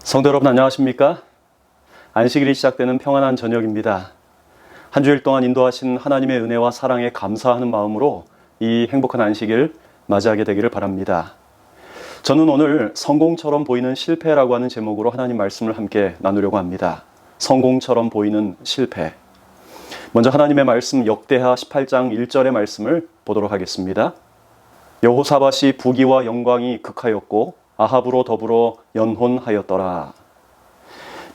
성도 여러분 안녕하십니까? 안식일이 시작되는 평안한 저녁입니다. 한 주일 동안 인도하신 하나님의 은혜와 사랑에 감사하는 마음으로 이 행복한 안식일 맞이하게 되기를 바랍니다. 저는 오늘 성공처럼 보이는 실패라고 하는 제목으로 하나님 말씀을 함께 나누려고 합니다. 성공처럼 보이는 실패. 먼저 하나님의 말씀 역대하 18장 1절의 말씀을 보도록 하겠습니다. 여호사밧이 부귀와 영광이 극하였고 아합으로 더불어 연혼하였더라.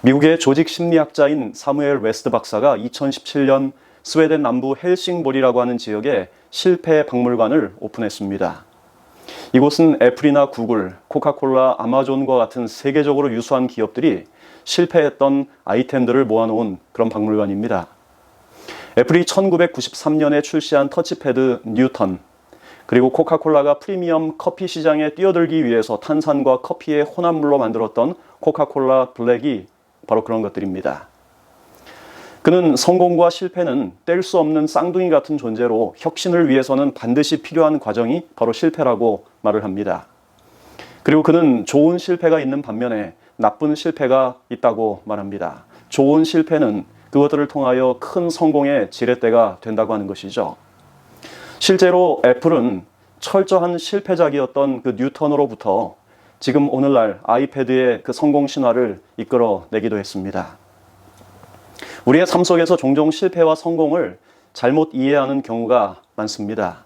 미국의 조직 심리학자인 사무엘 웨스트 박사가 2017년 스웨덴 남부 헬싱보리라고 하는 지역에 실패 박물관을 오픈했습니다. 이곳은 애플이나 구글, 코카콜라, 아마존과 같은 세계적으로 유수한 기업들이 실패했던 아이템들을 모아놓은 그런 박물관입니다. 애플이 1993년에 출시한 터치패드 뉴턴, 그리고 코카콜라가 프리미엄 커피 시장에 뛰어들기 위해서 탄산과 커피의 혼합물로 만들었던 코카콜라 블랙이 바로 그런 것들입니다. 그는 성공과 실패는 뗄 수 없는 쌍둥이 같은 존재로 혁신을 위해서는 반드시 필요한 과정이 바로 실패라고 말을 합니다. 그리고 그는 좋은 실패가 있는 반면에 나쁜 실패가 있다고 말합니다. 좋은 실패는 그것들을 통하여 큰 성공의 지렛대가 된다고 하는 것이죠. 실제로 애플은 철저한 실패작이었던 그 뉴턴으로부터 지금 오늘날 아이패드의 그 성공 신화를 이끌어내기도 했습니다. 우리의 삶 속에서 종종 실패와 성공을 잘못 이해하는 경우가 많습니다.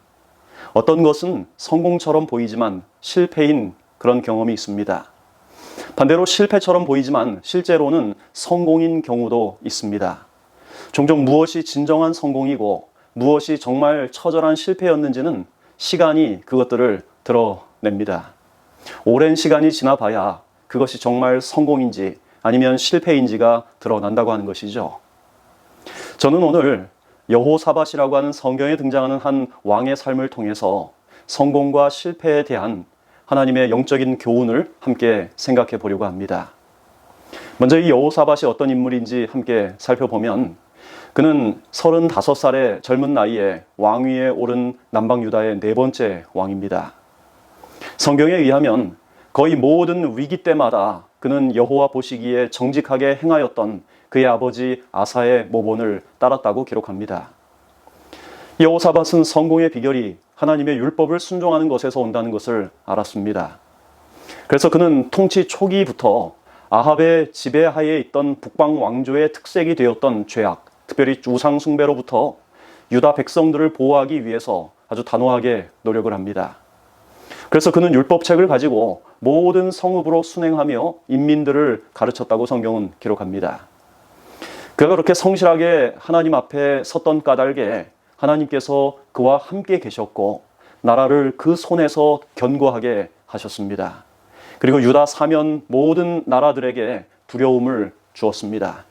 어떤 것은 성공처럼 보이지만 실패인 그런 경험이 있습니다. 반대로 실패처럼 보이지만 실제로는 성공인 경우도 있습니다. 종종 무엇이 진정한 성공이고 무엇이 정말 처절한 실패였는지는 시간이 그것들을 드러냅니다. 오랜 시간이 지나봐야 그것이 정말 성공인지 아니면 실패인지가 드러난다고 하는 것이죠. 저는 오늘 여호사밧이라고 하는 성경에 등장하는 한 왕의 삶을 통해서 성공과 실패에 대한 하나님의 영적인 교훈을 함께 생각해 보려고 합니다. 먼저 이 여호사밧이 어떤 인물인지 함께 살펴보면 그는 35살의 젊은 나이에 왕위에 오른 남방유다의 네 번째 왕입니다. 성경에 의하면 거의 모든 위기 때마다 그는 여호와 보시기에 정직하게 행하였던 그의 아버지 아사의 모본을 따랐다고 기록합니다. 여호사밧은 성공의 비결이 하나님의 율법을 순종하는 것에서 온다는 것을 알았습니다. 그래서 그는 통치 초기부터 아합의 지배하에 있던 북방 왕조의 특색이 되었던 죄악, 특별히 우상 숭배로부터 유다 백성들을 보호하기 위해서 아주 단호하게 노력을 합니다. 그래서 그는 율법책을 가지고 모든 성읍으로 순행하며 인민들을 가르쳤다고 성경은 기록합니다. 그가 그렇게 성실하게 하나님 앞에 섰던 까닭에 하나님께서 그와 함께 계셨고 나라를 그 손에서 견고하게 하셨습니다. 그리고 유다 사면 모든 나라들에게 두려움을 주었습니다.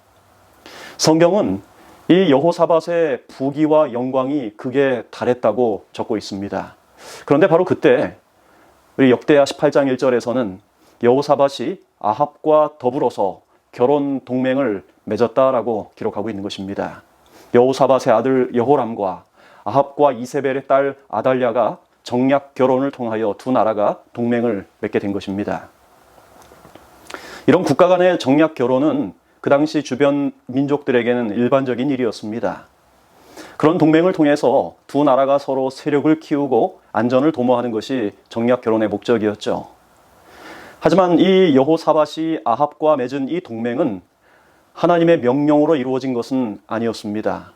성경은 이 여호사밧의 부귀와 영광이 극에 달했다고 적고 있습니다. 그런데 바로 그때 우리 역대하 18장 1절에서는 여호사밧이 아합과 더불어서 결혼 동맹을 맺었다라고 기록하고 있는 것입니다. 여호사밧의 아들 여호람과 아합과 이세벨의 딸 아달랴가 정략 결혼을 통하여 두 나라가 동맹을 맺게 된 것입니다. 이런 국가 간의 정략 결혼은 그 당시 주변 민족들에게는 일반적인 일이었습니다. 그런 동맹을 통해서 두 나라가 서로 세력을 키우고 안전을 도모하는 것이 정략 결혼의 목적이었죠. 하지만 이 여호사밧이 아합과 맺은 이 동맹은 하나님의 명령으로 이루어진 것은 아니었습니다.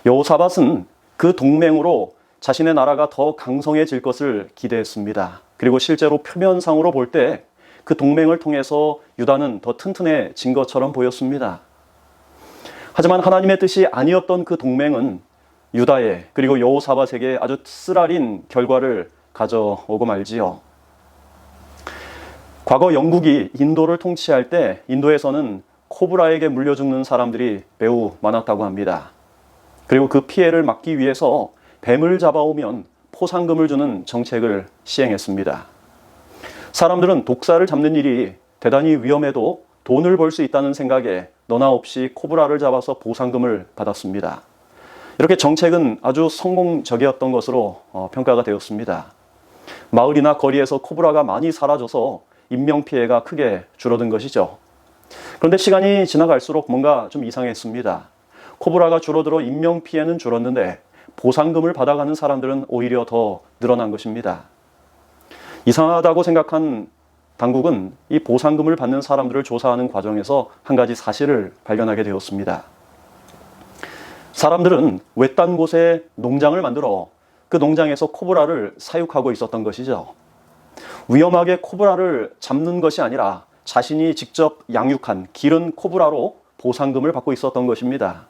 여호사밧은 그 동맹으로 자신의 나라가 더 강성해질 것을 기대했습니다. 그리고 실제로 표면상으로 볼 때 그 동맹을 통해서 유다는 더 튼튼해진 것처럼 보였습니다. 하지만 하나님의 뜻이 아니었던 그 동맹은 유다에 그리고 여호사밧에게 아주 쓰라린 결과를 가져오고 말지요. 과거 영국이 인도를 통치할 때 인도에서는 코브라에게 물려 죽는 사람들이 매우 많았다고 합니다. 그리고 그 피해를 막기 위해서 뱀을 잡아오면 포상금을 주는 정책을 시행했습니다. 사람들은 독사를 잡는 일이 대단히 위험해도 돈을 벌 수 있다는 생각에 너나 없이 코브라를 잡아서 보상금을 받았습니다. 이렇게 정책은 아주 성공적이었던 것으로 평가가 되었습니다. 마을이나 거리에서 코브라가 많이 사라져서 인명피해가 크게 줄어든 것이죠. 그런데 시간이 지나갈수록 뭔가 좀 이상했습니다. 코브라가 줄어들어 인명피해는 줄었는데 보상금을 받아가는 사람들은 오히려 더 늘어난 것입니다. 이상하다고 생각한 당국은 이 보상금을 받는 사람들을 조사하는 과정에서 한 가지 사실을 발견하게 되었습니다. 사람들은 외딴 곳에 농장을 만들어 그 농장에서 코브라를 사육하고 있었던 것이죠. 위험하게 코브라를 잡는 것이 아니라 자신이 직접 양육한 기른 코브라로 보상금을 받고 있었던 것입니다.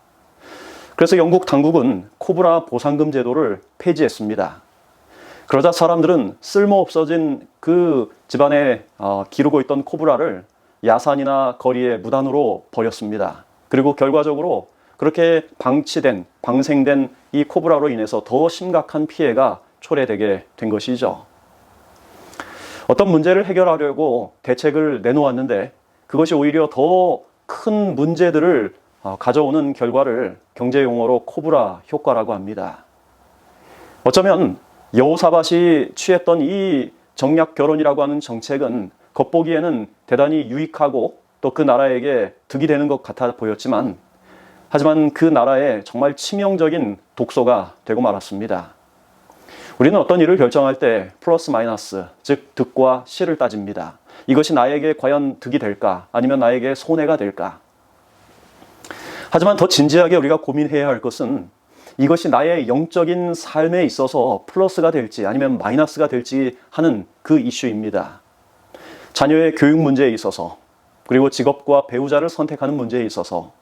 그래서 영국 당국은 코브라 보상금 제도를 폐지했습니다. 그러자 사람들은 쓸모없어진 그 집안에 기르고 있던 코브라를 야산이나 거리에 무단으로 버렸습니다. 그리고 결과적으로 그렇게 방생된 이 코브라로 인해서 더 심각한 피해가 초래되게 된 것이죠. 어떤 문제를 해결하려고 대책을 내놓았는데 그것이 오히려 더 큰 문제들을 가져오는 결과를 경제용어로 코브라 효과라고 합니다. 어쩌면 여호사밧이 취했던 이 정략 결혼이라고 하는 정책은 겉보기에는 대단히 유익하고 또 그 나라에게 득이 되는 것 같아 보였지만 하지만 그 나라에 정말 치명적인 독소가 되고 말았습니다. 우리는 어떤 일을 결정할 때 플러스 마이너스, 즉 득과 실을 따집니다. 이것이 나에게 과연 득이 될까? 아니면 나에게 손해가 될까? 하지만 더 진지하게 우리가 고민해야 할 것은 이것이 나의 영적인 삶에 있어서 플러스가 될지 아니면 마이너스가 될지 하는 그 이슈입니다. 자녀의 교육 문제에 있어서 그리고 직업과 배우자를 선택하는 문제에 있어서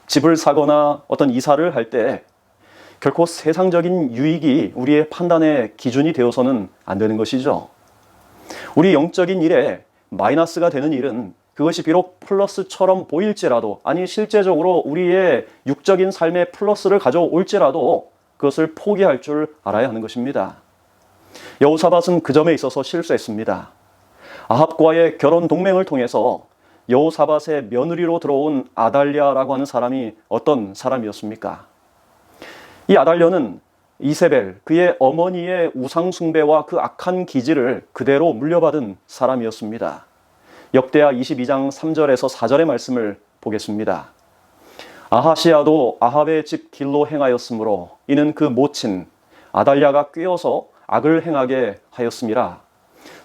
집을 사거나 어떤 이사를 할 때 결코 세상적인 유익이 우리의 판단의 기준이 되어서는 안 되는 것이죠. 우리 영적인 일에 마이너스가 되는 일은 그것이 비록 플러스처럼 보일지라도 아니 실제적으로 우리의 육적인 삶에 플러스를 가져올지라도 그것을 포기할 줄 알아야 하는 것입니다. 여호사밧은 그 점에 있어서 실수했습니다. 아합과의 결혼 동맹을 통해서 여호사밧의 며느리로 들어온 아달랴라고 하는 사람이 어떤 사람이었습니까? 이 아달랴는 이세벨, 그의 어머니의 우상숭배와 그 악한 기질을 그대로 물려받은 사람이었습니다. 역대하 22장 3절에서 4절의 말씀을 보겠습니다. 아하시야도 아합의 집 길로 행하였으므로 이는 그 모친 아달랴가 꾀어서 악을 행하게 하였음이라.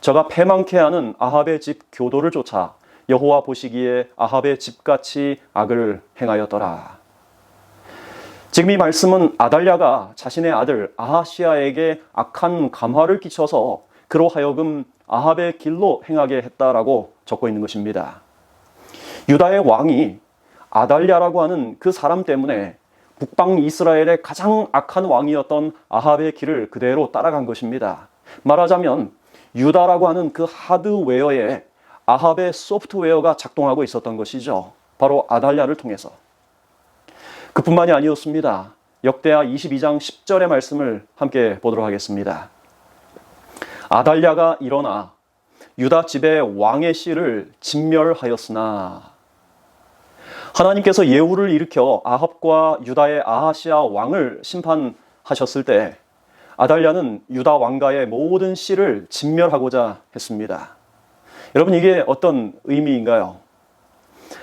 저가 패망케 하는 아합의 집 교도를 쫓아 여호와 보시기에 아합의 집같이 악을 행하였더라. 지금 이 말씀은 아달랴가 자신의 아들 아하시야에게 악한 감화를 끼쳐서 그로 하여금 아합의 길로 행하게 했다라고 적고 있는 것입니다. 유다의 왕이 아달랴라고 하는 그 사람 때문에 북방 이스라엘의 가장 악한 왕이었던 아합의 길을 그대로 따라간 것입니다. 말하자면 유다라고 하는 그 하드웨어에 아합의 소프트웨어가 작동하고 있었던 것이죠. 바로 아달랴를 통해서. 그뿐만이 아니었습니다. 역대하 22장 10절의 말씀을 함께 보도록 하겠습니다. 아달랴가 일어나 유다 집의 왕의 씨를 진멸하였으나 하나님께서 예후를 일으켜 아합과 유다의 아하시야 왕을 심판하셨을 때 아달랴는 유다 왕가의 모든 씨를 진멸하고자 했습니다. 여러분 이게 어떤 의미인가요?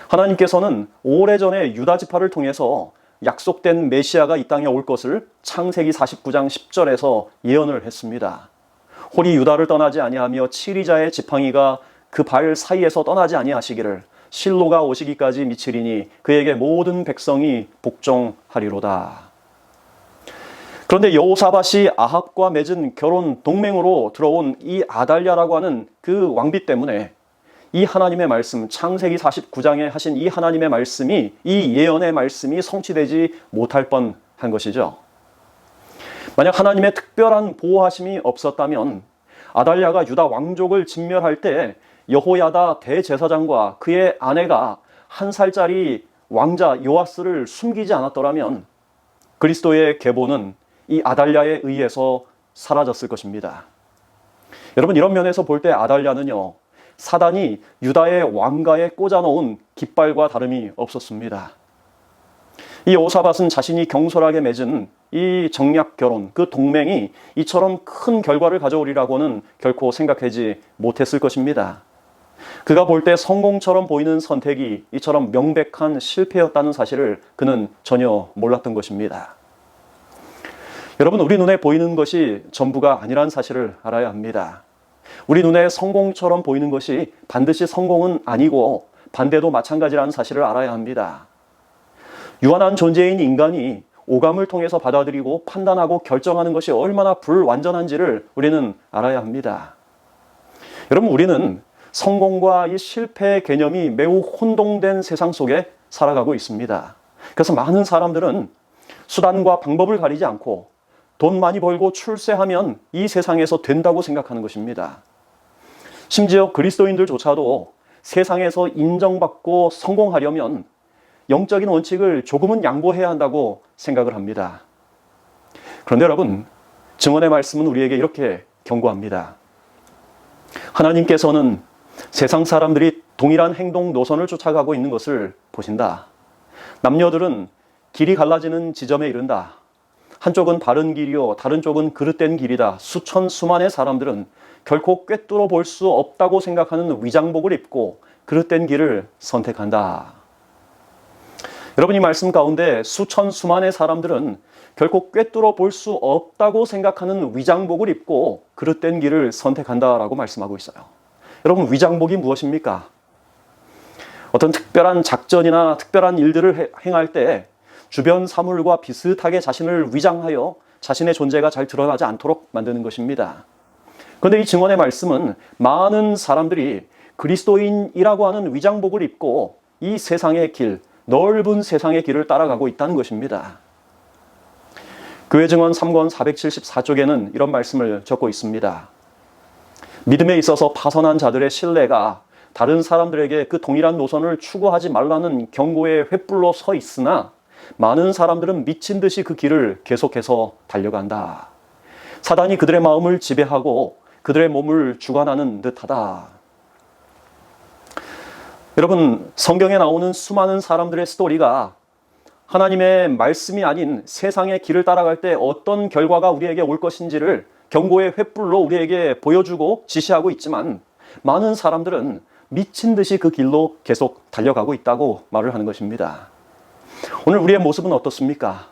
하나님께서는 오래전에 유다 지파를 통해서 약속된 메시아가 이 땅에 올 것을 창세기 49장 10절에서 예언을 했습니다. 홀이 유다를 떠나지 아니하며 치리자의 지팡이가 그 발 사이에서 떠나지 아니하시기를 실로가 오시기까지 미치리니 그에게 모든 백성이 복종하리로다. 그런데 여호사밧이 아합과 맺은 결혼 동맹으로 들어온 이 아달랴라고 하는 그 왕비 때문에 이 하나님의 말씀, 창세기 49장에 하신 이 하나님의 말씀이, 이 예언의 말씀이 성취되지 못할 뻔한 것이죠. 만약 하나님의 특별한 보호하심이 없었다면 아달랴가 유다 왕족을 진멸할 때 여호야다 대제사장과 그의 아내가 1살짜리 왕자 요아스를 숨기지 않았더라면 그리스도의 계보는 이 아달랴에 의해서 사라졌을 것입니다. 여러분 이런 면에서 볼 때 아달랴는요, 사단이 유다의 왕가에 꽂아놓은 깃발과 다름이 없었습니다. 이 여호사밧은 자신이 경솔하게 맺은 이 정략 결혼, 그 동맹이 이처럼 큰 결과를 가져오리라고는 결코 생각하지 못했을 것입니다. 그가 볼 때 성공처럼 보이는 선택이 이처럼 명백한 실패였다는 사실을 그는 전혀 몰랐던 것입니다. 여러분, 우리 눈에 보이는 것이 전부가 아니란 사실을 알아야 합니다. 우리 눈에 성공처럼 보이는 것이 반드시 성공은 아니고 반대도 마찬가지라는 사실을 알아야 합니다. 유한한 존재인 인간이 오감을 통해서 받아들이고 판단하고 결정하는 것이 얼마나 불완전한지를 우리는 알아야 합니다. 여러분, 우리는 성공과 이 실패의 개념이 매우 혼동된 세상 속에 살아가고 있습니다. 그래서 많은 사람들은 수단과 방법을 가리지 않고 돈 많이 벌고 출세하면 이 세상에서 된다고 생각하는 것입니다. 심지어 그리스도인들조차도 세상에서 인정받고 성공하려면 영적인 원칙을 조금은 양보해야 한다고 생각을 합니다. 그런데 여러분, 증언의 말씀은 우리에게 이렇게 경고합니다. 하나님께서는 세상 사람들이 동일한 행동 노선을 쫓아가고 있는 것을 보신다. 남녀들은 길이 갈라지는 지점에 이른다. 한쪽은 바른 길이요, 다른 쪽은 그릇된 길이다. 수천 수만의 사람들은 결코 꿰뚫어 볼 수 없다고 생각하는 위장복을 입고 그릇된 길을 선택한다. 여러분, 이 말씀 가운데 수천 수만의 사람들은 결코 꿰뚫어 볼 수 없다고 생각하는 위장복을 입고 그릇된 길을 선택한다라고 말씀하고 있어요. 여러분, 위장복이 무엇입니까? 어떤 특별한 작전이나 특별한 일들을 행할 때 주변 사물과 비슷하게 자신을 위장하여 자신의 존재가 잘 드러나지 않도록 만드는 것입니다. 그런데 이 증언의 말씀은 많은 사람들이 그리스도인이라고 하는 위장복을 입고 이 세상의 길, 넓은 세상의 길을 따라가고 있다는 것입니다. 교회 증언 3권 474쪽에는 이런 말씀을 적고 있습니다. 믿음에 있어서 파선한 자들의 신뢰가 다른 사람들에게 그 동일한 노선을 추구하지 말라는 경고의 횃불로 서 있으나 많은 사람들은 미친 듯이 그 길을 계속해서 달려간다. 사단이 그들의 마음을 지배하고 그들의 몸을 주관하는 듯하다. 여러분, 성경에 나오는 수많은 사람들의 스토리가 하나님의 말씀이 아닌 세상의 길을 따라갈 때 어떤 결과가 우리에게 올 것인지를 경고의 횃불로 우리에게 보여주고 지시하고 있지만 많은 사람들은 미친 듯이 그 길로 계속 달려가고 있다고 말을 하는 것입니다. 오늘 우리의 모습은 어떻습니까?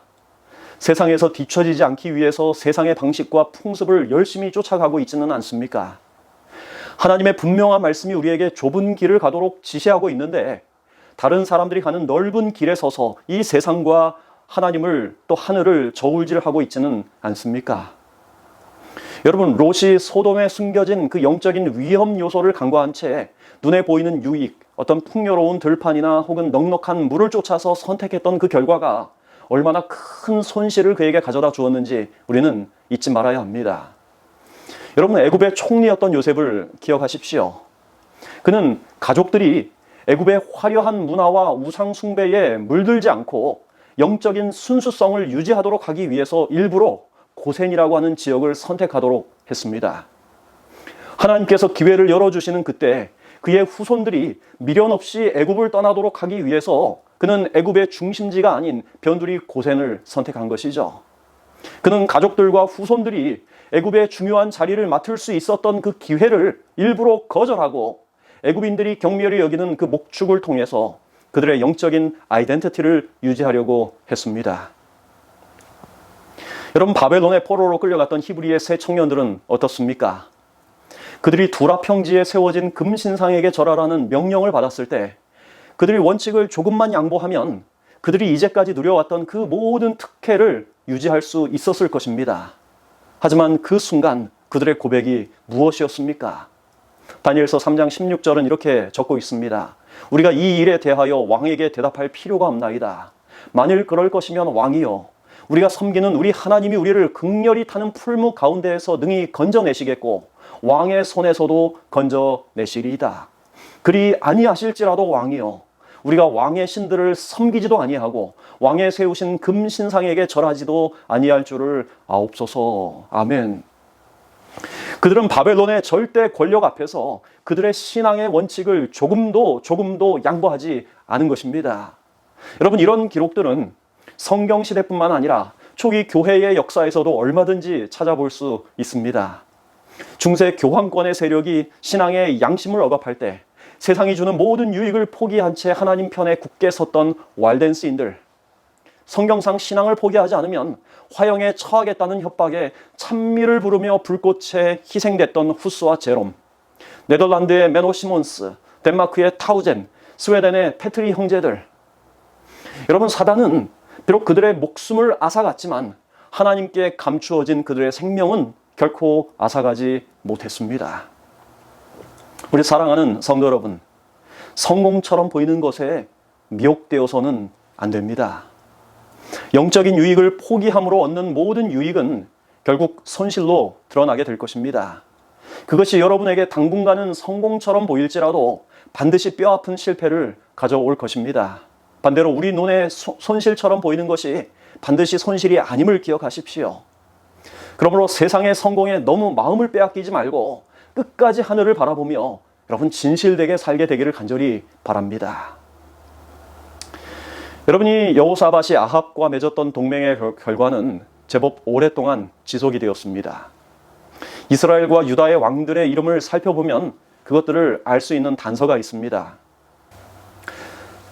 세상에서 뒤처지지 않기 위해서 세상의 방식과 풍습을 열심히 쫓아가고 있지는 않습니까? 하나님의 분명한 말씀이 우리에게 좁은 길을 가도록 지시하고 있는데 다른 사람들이 가는 넓은 길에 서서 이 세상과 하나님을 또 하늘을 저울질하고 있지는 않습니까? 여러분, 롯이 소돔에 숨겨진 그 영적인 위험 요소를 간과한 채 눈에 보이는 유익, 어떤 풍요로운 들판이나 혹은 넉넉한 물을 쫓아서 선택했던 그 결과가 얼마나 큰 손실을 그에게 가져다 주었는지 우리는 잊지 말아야 합니다. 여러분, 애굽의 총리였던 요셉을 기억하십시오. 그는 가족들이 애굽의 화려한 문화와 우상 숭배에 물들지 않고 영적인 순수성을 유지하도록 하기 위해서 일부러 고센이라고 하는 지역을 선택하도록 했습니다. 하나님께서 기회를 열어주시는 그때 그의 후손들이 미련 없이 애굽을 떠나도록 하기 위해서 그는 애굽의 중심지가 아닌 변두리 고센을 선택한 것이죠. 그는 가족들과 후손들이 애굽의 중요한 자리를 맡을 수 있었던 그 기회를 일부러 거절하고 애굽인들이 경멸히 여기는 그 목축을 통해서 그들의 영적인 아이덴티티를 유지하려고 했습니다. 여러분, 바벨론의 포로로 끌려갔던 히브리의 세 청년들은 어떻습니까? 그들이 두라 평지에 세워진 금신상에게 절하라는 명령을 받았을 때 그들이 원칙을 조금만 양보하면 그들이 이제까지 누려왔던 그 모든 특혜를 유지할 수 있었을 것입니다. 하지만 그 순간 그들의 고백이 무엇이었습니까? 다니엘서 3장 16절은 이렇게 적고 있습니다. 우리가 이 일에 대하여 왕에게 대답할 필요가 없나이다. 만일 그럴 것이면 왕이여, 우리가 섬기는 우리 하나님이 우리를 극렬히 타는 풀무 가운데에서 능히 건져내시겠고 왕의 손에서도 건져내시리이다. 그리 아니하실지라도 왕이여, 우리가 왕의 신들을 섬기지도 아니하고 왕의 세우신 금신상에게 절하지도 아니할 줄을 아옵소서. 아멘. 그들은 바벨론의 절대 권력 앞에서 그들의 신앙의 원칙을 조금도 양보하지 않은 것입니다. 여러분, 이런 기록들은 성경 시대뿐만 아니라 초기 교회의 역사에서도 얼마든지 찾아볼 수 있습니다. 중세 교황권의 세력이 신앙의 양심을 억압할 때 세상이 주는 모든 유익을 포기한 채 하나님 편에 굳게 섰던 왈덴스인들, 성경상 신앙을 포기하지 않으면 화형에 처하겠다는 협박에 찬미를 부르며 불꽃에 희생됐던 후스와 제롬, 네덜란드의 메노 시몬스, 덴마크의 타우젠, 스웨덴의 페트리 형제들. 여러분, 사단은 비록 그들의 목숨을 앗아갔지만 하나님께 감추어진 그들의 생명은 결코 앗아가지 못했습니다. 우리 사랑하는 성도 여러분, 성공처럼 보이는 것에 미혹되어서는 안 됩니다. 영적인 유익을 포기함으로 얻는 모든 유익은 결국 손실로 드러나게 될 것입니다. 그것이 여러분에게 당분간은 성공처럼 보일지라도 반드시 뼈아픈 실패를 가져올 것입니다. 반대로 우리 눈에 손실처럼 보이는 것이 반드시 손실이 아님을 기억하십시오. 그러므로 세상의 성공에 너무 마음을 빼앗기지 말고 끝까지 하늘을 바라보며 여러분 진실되게 살게 되기를 간절히 바랍니다. 여러분이 여호사밧이 아합과 맺었던 동맹의 결과는 제법 오랫동안 지속이 되었습니다. 이스라엘과 유다의 왕들의 이름을 살펴보면 그것들을 알 수 있는 단서가 있습니다.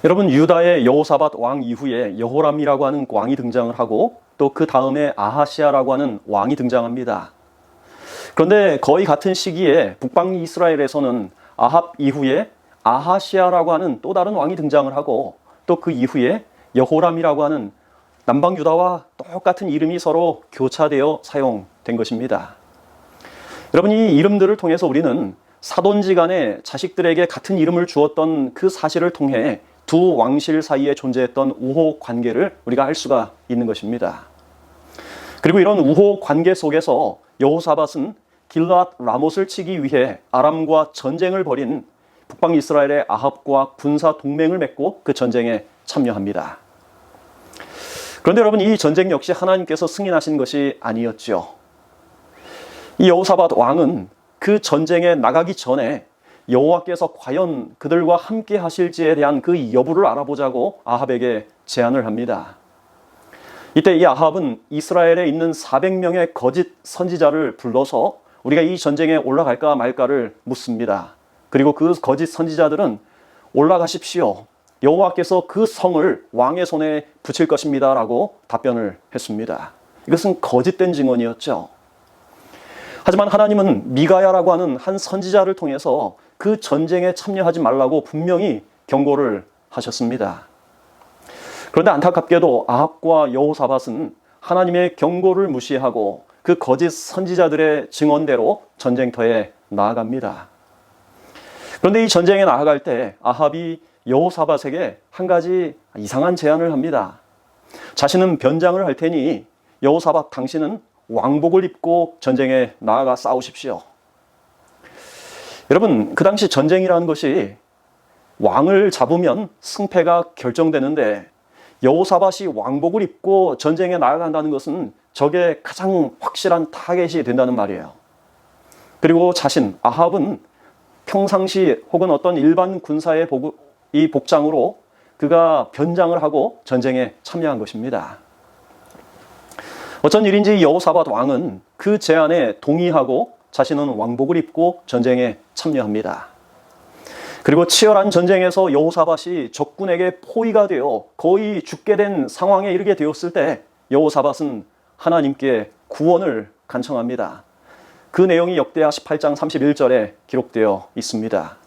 여러분, 유다의 여호사밧 왕 이후에 여호람이라고 하는 왕이 등장을 하고 또 그 다음에 아하시아라고 하는 왕이 등장합니다. 그런데 거의 같은 시기에 북방 이스라엘에서는 아합 이후에 아하시아라고 하는 또 다른 왕이 등장을 하고 또 그 이후에 여호람이라고 하는 남방 유다와 똑같은 이름이 서로 교차되어 사용된 것입니다. 여러분, 이 이름들을 통해서 우리는 사돈지간에 자식들에게 같은 이름을 주었던 그 사실을 통해 두 왕실 사이에 존재했던 우호 관계를 우리가 알 수가 있는 것입니다. 그리고 이런 우호 관계 속에서 여호사밧은 길앗 라못을 치기 위해 아람과 전쟁을 벌인 북방 이스라엘의 아합과 군사 동맹을 맺고 그 전쟁에 참여합니다. 그런데 여러분, 이 전쟁 역시 하나님께서 승인하신 것이 아니었죠. 이 여호사밧 왕은 그 전쟁에 나가기 전에 여호와께서 과연 그들과 함께 하실지에 대한 그 여부를 알아보자고 아합에게 제안을 합니다. 이때 이 아합은 이스라엘에 있는 400명의 거짓 선지자를 불러서 우리가 이 전쟁에 올라갈까 말까를 묻습니다. 그리고 그 거짓 선지자들은 올라가십시오. 여호와께서 그 성을 왕의 손에 붙일 것입니다 라고 답변을 했습니다. 이것은 거짓된 증언이었죠. 하지만 하나님은 미가야라고 하는 한 선지자를 통해서 그 전쟁에 참여하지 말라고 분명히 경고를 하셨습니다. 그런데 안타깝게도 아합과 여호사밧은 하나님의 경고를 무시하고 그 거짓 선지자들의 증언대로 전쟁터에 나아갑니다. 그런데 이 전쟁에 나아갈 때 아합이 여호사밧에게 한 가지 이상한 제안을 합니다. 자신은 변장을 할 테니 여호사밧 당신은 왕복을 입고 전쟁에 나아가 싸우십시오. 여러분, 그 당시 전쟁이라는 것이 왕을 잡으면 승패가 결정되는데 여호사밧이 왕복을 입고 전쟁에 나아간다는 것은 적의 가장 확실한 타겟이 된다는 말이에요. 그리고 아합은 평상시 혹은 어떤 일반 군사의 이 복장으로 그가 변장을 하고 전쟁에 참여한 것입니다. 어쩐 일인지 여호사밧 왕은 그 제안에 동의하고 자신은 왕복을 입고 전쟁에 참여합니다. 그리고 치열한 전쟁에서 여호사밧이 적군에게 포위가 되어 거의 죽게 된 상황에 이르게 되었을 때 여호사밧은 하나님께 구원을 간청합니다. 그 내용이 역대하 18장 31절에 기록되어 있습니다.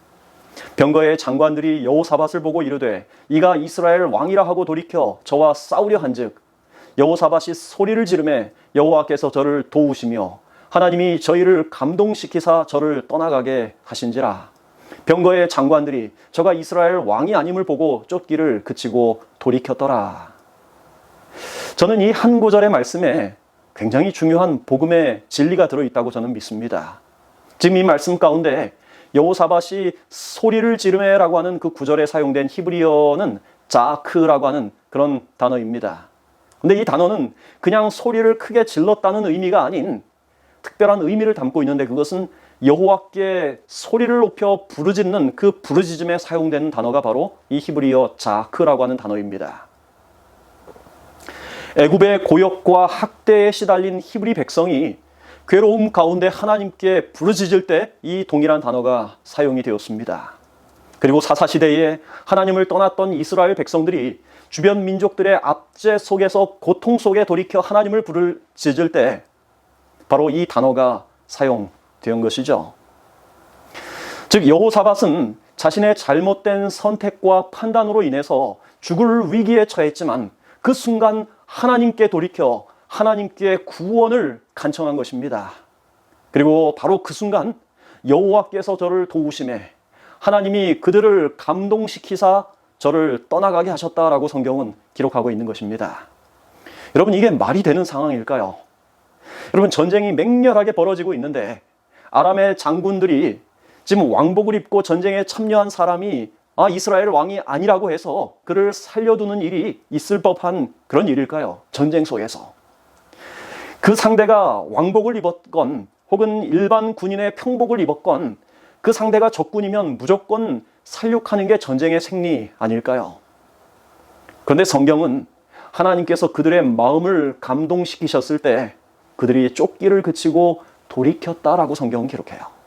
병거의 장관들이 여호사밧을 보고 이르되 이가 이스라엘 왕이라 하고 돌이켜 저와 싸우려 한즉 여호사밧이 소리를 지르매 여호와께서 저를 도우시며 하나님이 저희를 감동시키사 저를 떠나가게 하신지라. 병거의 장관들이 저가 이스라엘 왕이 아님을 보고 쫓기를 그치고 돌이켰더라. 저는 이 한 구절의 말씀에 굉장히 중요한 복음의 진리가 들어있다고 저는 믿습니다. 지금 이 말씀 가운데 여호사밧이 소리를 지르매라고 하는 그 구절에 사용된 히브리어는 자크라고 하는 그런 단어입니다. 근데 이 단어는 그냥 소리를 크게 질렀다는 의미가 아닌 특별한 의미를 담고 있는데 그것은 여호와께 소리를 높여 부르짖는 그 부르짖음에 사용되는 단어가 바로 이 히브리어 자크라고 하는 단어입니다. 애굽의 고역과 학대에 시달린 히브리 백성이 괴로움 가운데 하나님께 부르짖을 때 이 동일한 단어가 사용이 되었습니다. 그리고 사사시대에 하나님을 떠났던 이스라엘 백성들이 주변 민족들의 압제 속에서 고통 속에 돌이켜 하나님을 부르짖을 때 바로 이 단어가 사용된 것이죠. 즉 여호사밧은 자신의 잘못된 선택과 판단으로 인해서 죽을 위기에 처했지만 그 순간 하나님께 돌이켜 하나님께 구원을 간청한 것입니다. 그리고 바로 그 순간 여호와께서 저를 도우심에 하나님이 그들을 감동시키사 저를 떠나가게 하셨다라고 성경은 기록하고 있는 것입니다. 여러분, 이게 말이 되는 상황일까요? 여러분, 전쟁이 맹렬하게 벌어지고 있는데 아람의 장군들이 지금 왕복을 입고 전쟁에 참여한 사람이 이스라엘 왕이 아니라고 해서 그를 살려두는 일이 있을 법한 그런 일일까요? 전쟁 속에서. 그 상대가 왕복을 입었건 혹은 일반 군인의 평복을 입었건 그 상대가 적군이면 무조건 살육하는 게 전쟁의 생리 아닐까요? 그런데 성경은 하나님께서 그들의 마음을 감동시키셨을 때 그들이 쫓기를 그치고 돌이켰다라고 성경은 기록해요.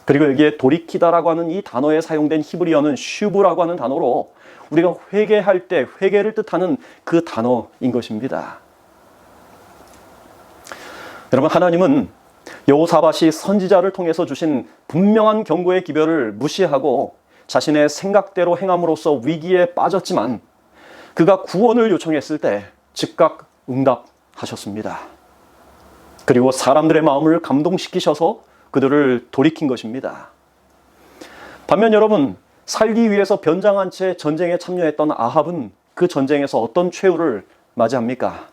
그리고 여기에 돌이키다라고 하는 이 단어에 사용된 히브리어는 슈브라고 하는 단어로 우리가 회개할 때 회개를 뜻하는 그 단어인 것입니다. 여러분, 하나님은 여호사밧이 선지자를 통해서 주신 분명한 경고의 기별을 무시하고 자신의 생각대로 행함으로써 위기에 빠졌지만 그가 구원을 요청했을 때 즉각 응답하셨습니다. 그리고 사람들의 마음을 감동시키셔서 그들을 돌이킨 것입니다. 반면 여러분, 살기 위해서 변장한 채 전쟁에 참여했던 아합은 그 전쟁에서 어떤 최후를 맞이합니까?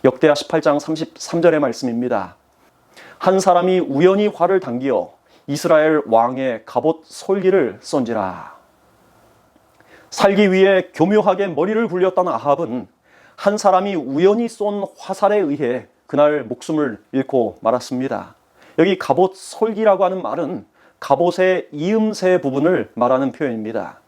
역대하 18장 33절의 말씀입니다. 한 사람이 우연히 활을 당기어 이스라엘 왕의 갑옷 솔기를 쏜지라. 살기 위해 교묘하게 머리를 굴렸던 아합은 한 사람이 우연히 쏜 화살에 의해 그날 목숨을 잃고 말았습니다. 여기 갑옷 솔기라고 하는 말은 갑옷의 이음새 부분을 말하는 표현입니다.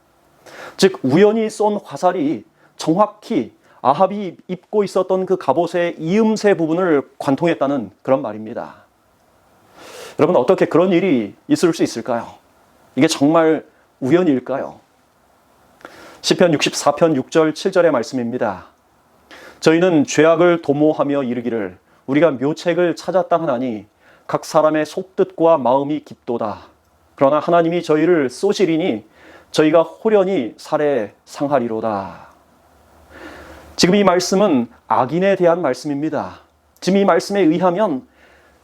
즉 우연히 쏜 화살이 정확히 아합이 입고 있었던 그 갑옷의 이음새 부분을 관통했다는 그런 말입니다. 여러분, 어떻게 그런 일이 있을 수 있을까요? 이게 정말 우연일까요? 시편 64편 6절 7절의 말씀입니다. 저희는 죄악을 도모하며 이르기를 우리가 묘책을 찾았다 하나니 각 사람의 속뜻과 마음이 깊도다. 그러나 하나님이 저희를 쏘시리니 저희가 호련히 살해 상하리로다. 지금 이 말씀은 악인에 대한 말씀입니다. 지금 이 말씀에 의하면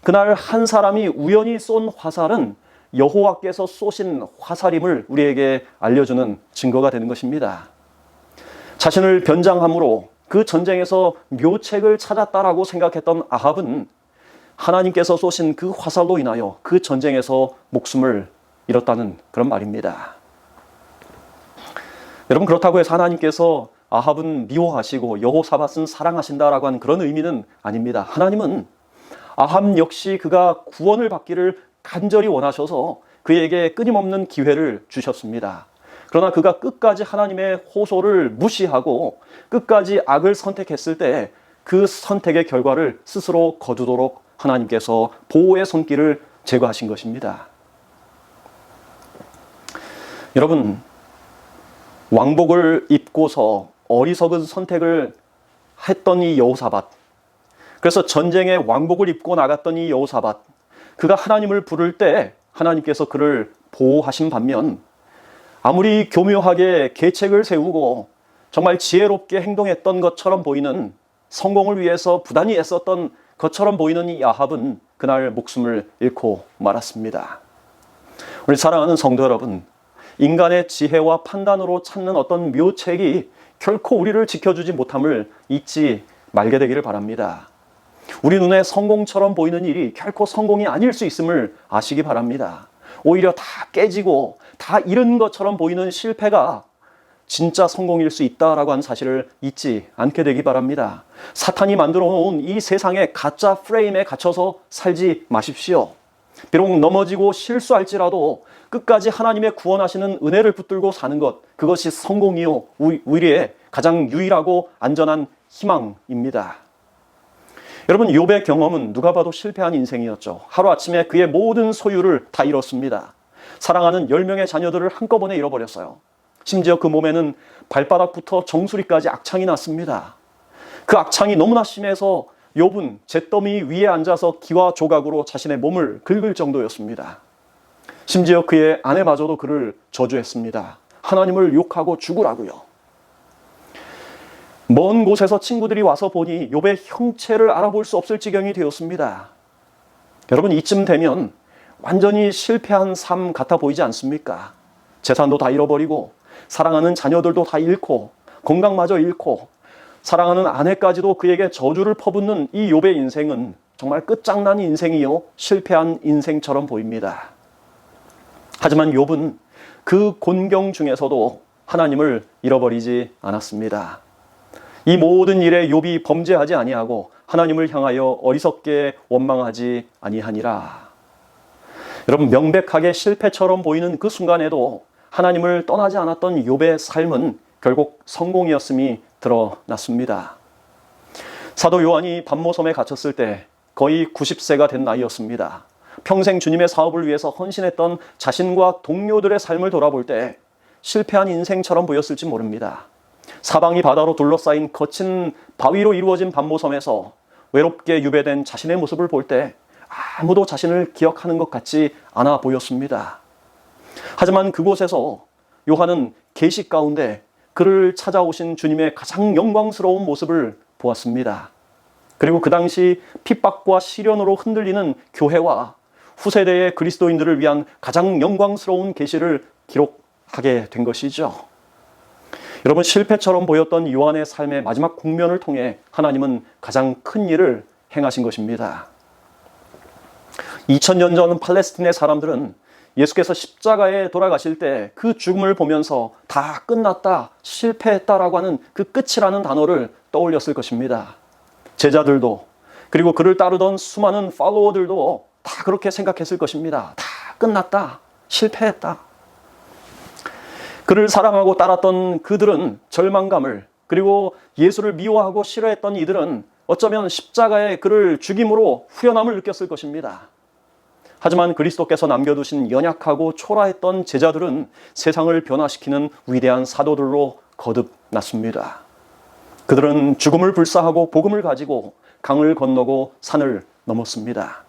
그날 한 사람이 우연히 쏜 화살은 여호와께서 쏘신 화살임을 우리에게 알려주는 증거가 되는 것입니다. 자신을 변장함으로 그 전쟁에서 묘책을 찾았다라고 생각했던 아합은 하나님께서 쏘신 그 화살로 인하여 그 전쟁에서 목숨을 잃었다는 그런 말입니다. 여러분, 그렇다고 해서 하나님께서 아합은 미워하시고 여호사밧은 사랑하신다라고 하는 그런 의미는 아닙니다. 하나님은 아합 역시 그가 구원을 받기를 간절히 원하셔서 그에게 끊임없는 기회를 주셨습니다. 그러나 그가 끝까지 하나님의 호소를 무시하고 끝까지 악을 선택했을 때 그 선택의 결과를 스스로 거두도록 하나님께서 보호의 손길을 제거하신 것입니다. 여러분, 왕복을 입고서 어리석은 선택을 했던 이 여호사밧, 그래서 전쟁에 왕복을 입고 나갔던 이 여호사밧, 그가 하나님을 부를 때 하나님께서 그를 보호하신 반면 아무리 교묘하게 계책을 세우고 정말 지혜롭게 행동했던 것처럼 보이는, 성공을 위해서 부단히 애썼던 것처럼 보이는 이 아합은 그날 목숨을 잃고 말았습니다. 우리 사랑하는 성도 여러분, 인간의 지혜와 판단으로 찾는 어떤 묘책이 결코 우리를 지켜주지 못함을 잊지 말게 되기를 바랍니다. 우리 눈에 성공처럼 보이는 일이 결코 성공이 아닐 수 있음을 아시기 바랍니다. 오히려 다 깨지고 다 잃은 것처럼 보이는 실패가 진짜 성공일 수 있다라고 하는 사실을 잊지 않게 되기 바랍니다. 사탄이 만들어 놓은 이 세상의 가짜 프레임에 갇혀서 살지 마십시오. 비록 넘어지고 실수할지라도 끝까지 하나님의 구원하시는 은혜를 붙들고 사는 것, 그것이 성공이요 우리의 가장 유일하고 안전한 희망입니다. 여러분, 욥의 경험은 누가 봐도 실패한 인생이었죠. 하루아침에 그의 모든 소유를 다 잃었습니다. 사랑하는 10명의 자녀들을 한꺼번에 잃어버렸어요. 심지어 그 몸에는 발바닥부터 정수리까지 악창이 났습니다. 그 악창이 너무나 심해서 욥은 잿더미 위에 앉아서 기와 조각으로 자신의 몸을 긁을 정도였습니다. 심지어 그의 아내마저도 그를 저주했습니다. 하나님을 욕하고 죽으라고요. 먼 곳에서 친구들이 와서 보니 욥의 형체를 알아볼 수 없을 지경이 되었습니다. 여러분, 이쯤 되면 완전히 실패한 삶 같아 보이지 않습니까? 재산도 다 잃어버리고 사랑하는 자녀들도 다 잃고 건강마저 잃고 사랑하는 아내까지도 그에게 저주를 퍼붓는 이 욥의 인생은 정말 끝장난 인생이요, 실패한 인생처럼 보입니다. 하지만 욥은 그 곤경 중에서도 하나님을 잃어버리지 않았습니다. 이 모든 일에 욥이 범죄하지 아니하고 하나님을 향하여 어리석게 원망하지 아니하니라. 여러분, 명백하게 실패처럼 보이는 그 순간에도 하나님을 떠나지 않았던 욥의 삶은 결국 성공이었음이 드러났습니다. 사도 요한이 반모섬에 갇혔을 때 거의 90세가 된 나이였습니다. 평생 주님의 사업을 위해서 헌신했던 자신과 동료들의 삶을 돌아볼 때 실패한 인생처럼 보였을지 모릅니다. 사방이 바다로 둘러싸인 거친 바위로 이루어진 반모섬에서 외롭게 유배된 자신의 모습을 볼 때 아무도 자신을 기억하는 것 같지 않아 보였습니다. 하지만 그곳에서 요한은 계시 가운데 그를 찾아오신 주님의 가장 영광스러운 모습을 보았습니다. 그리고 그 당시 핍박과 시련으로 흔들리는 교회와 후세대의 그리스도인들을 위한 가장 영광스러운 계시를 기록하게 된 것이죠. 여러분, 실패처럼 보였던 요한의 삶의 마지막 국면을 통해 하나님은 가장 큰 일을 행하신 것입니다. 2000년 전 팔레스틴의 사람들은 예수께서 십자가에 돌아가실 때 그 죽음을 보면서 다 끝났다, 실패했다라고 하는 그 끝이라는 단어를 떠올렸을 것입니다. 제자들도, 그리고 그를 따르던 수많은 팔로워들도 다 그렇게 생각했을 것입니다. 다 끝났다, 실패했다. 그를 사랑하고 따랐던 그들은 절망감을, 그리고 예수를 미워하고 싫어했던 이들은 어쩌면 십자가에 그를 죽임으로 후련함을 느꼈을 것입니다. 하지만 그리스도께서 남겨두신 연약하고 초라했던 제자들은 세상을 변화시키는 위대한 사도들로 거듭났습니다. 그들은 죽음을 불사하고 복음을 가지고 강을 건너고 산을 넘었습니다.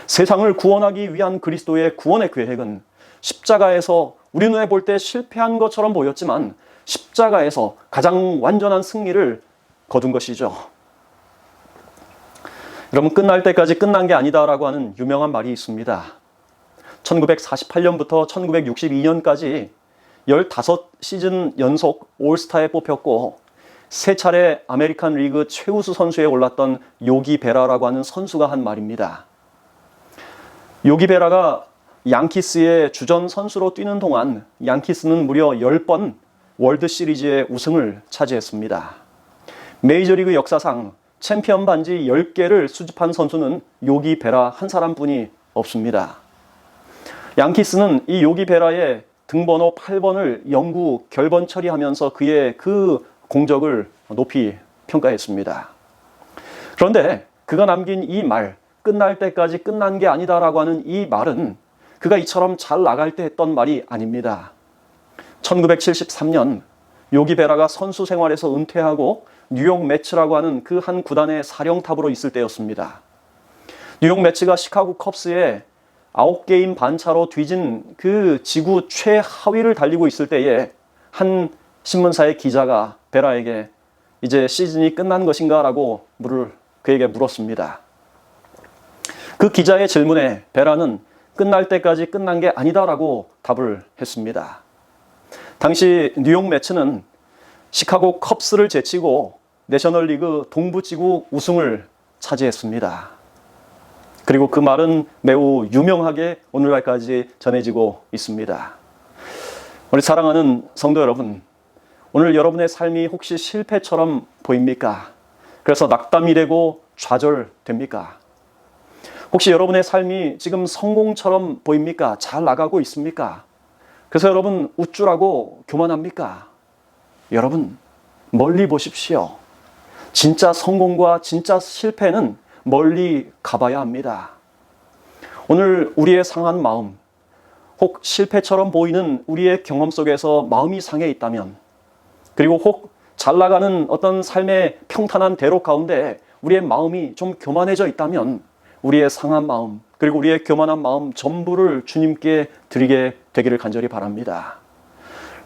세상을 구원하기 위한 그리스도의 구원의 계획은 십자가에서 우리 눈에 볼 때 실패한 것처럼 보였지만 십자가에서 가장 완전한 승리를 거둔 것이죠. 여러분, 끝날 때까지 끝난 게 아니다라고 하는 유명한 말이 있습니다. 1948년부터 1962년까지 15시즌 연속 올스타에 뽑혔고 3차례 아메리칸 리그 최우수 선수에 올랐던 요기 베라라고 하는 선수가 한 말입니다. 요기 베라가 양키스의 주전 선수로 뛰는 동안 양키스는 무려 10번 월드 시리즈의 우승을 차지했습니다. 메이저리그 역사상 챔피언 반지 10개를 수집한 선수는 요기 베라 한 사람뿐이 없습니다. 양키스는 이 요기 베라의 등번호 8번을 영구 결번 처리하면서 그의 그 공적을 높이 평가했습니다. 그런데 그가 남긴 이 말, 끝날 때까지 끝난 게 아니다라고 하는 이 말은 그가 이처럼 잘 나갈 때 했던 말이 아닙니다. 1973년 요기 베라가 선수 생활에서 은퇴하고 뉴욕 매츠라고 하는 그 한 구단의 사령탑으로 있을 때였습니다. 뉴욕 매츠가 시카고 컵스에 9게임 반차로 뒤진 그 지구 최하위를 달리고 있을 때에 한 신문사의 기자가 베라에게 이제 시즌이 끝난 것인가 라고 그에게 물었습니다. 그 기자의 질문에 베라는 끝날 때까지 끝난 게 아니다라고 답을 했습니다. 당시 뉴욕 매츠는 시카고 컵스를 제치고 내셔널리그 동부지구 우승을 차지했습니다. 그리고 그 말은 매우 유명하게 오늘날까지 전해지고 있습니다. 우리 사랑하는 성도 여러분, 오늘 여러분의 삶이 혹시 실패처럼 보입니까? 그래서 낙담이 되고 좌절됩니까? 혹시 여러분의 삶이 지금 성공처럼 보입니까? 잘 나가고 있습니까? 그래서 여러분 우쭐하고 교만합니까? 여러분, 멀리 보십시오. 진짜 성공과 진짜 실패는 멀리 가봐야 합니다. 오늘 우리의 상한 마음, 혹 실패처럼 보이는 우리의 경험 속에서 마음이 상해 있다면, 그리고 혹 잘 나가는 어떤 삶의 평탄한 대로 가운데 우리의 마음이 좀 교만해져 있다면 우리의 상한 마음, 그리고 우리의 교만한 마음 전부를 주님께 드리게 되기를 간절히 바랍니다.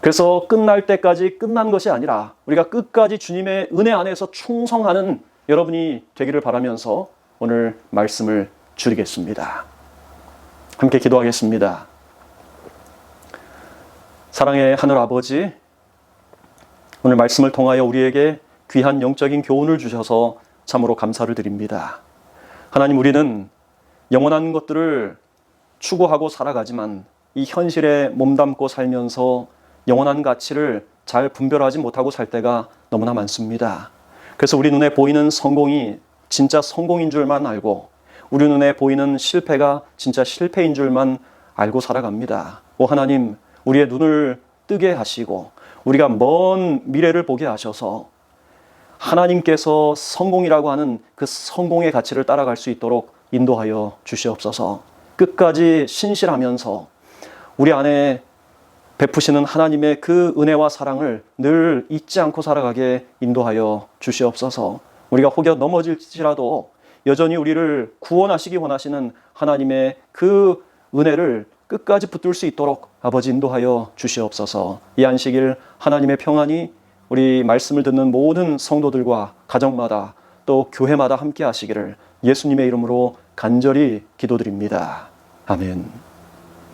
그래서 끝날 때까지 끝난 것이 아니라 우리가 끝까지 주님의 은혜 안에서 충성하는 여러분이 되기를 바라면서 오늘 말씀을 줄이겠습니다. 함께 기도하겠습니다. 사랑의 하늘 아버지, 오늘 말씀을 통하여 우리에게 귀한 영적인 교훈을 주셔서 참으로 감사를 드립니다. 하나님, 우리는 영원한 것들을 추구하고 살아가지만 이 현실에 몸담고 살면서 영원한 가치를 잘 분별하지 못하고 살 때가 너무나 많습니다. 그래서 우리 눈에 보이는 성공이 진짜 성공인 줄만 알고, 우리 눈에 보이는 실패가 진짜 실패인 줄만 알고 살아갑니다. 오 하나님, 우리의 눈을 뜨게 하시고 우리가 먼 미래를 보게 하셔서 하나님께서 성공이라고 하는 그 성공의 가치를 따라갈 수 있도록 인도하여 주시옵소서. 끝까지 신실하면서 우리 안에 베푸시는 하나님의 그 은혜와 사랑을 늘 잊지 않고 살아가게 인도하여 주시옵소서. 우리가 혹여 넘어질지라도 여전히 우리를 구원하시기 원하시는 하나님의 그 은혜를 끝까지 붙들 수 있도록 아버지 인도하여 주시옵소서. 이 안식일 하나님의 평안이 우리 말씀을 듣는 모든 성도들과 가정마다 또 교회마다 함께 하시기를 예수님의 이름으로 간절히 기도드립니다. 아멘.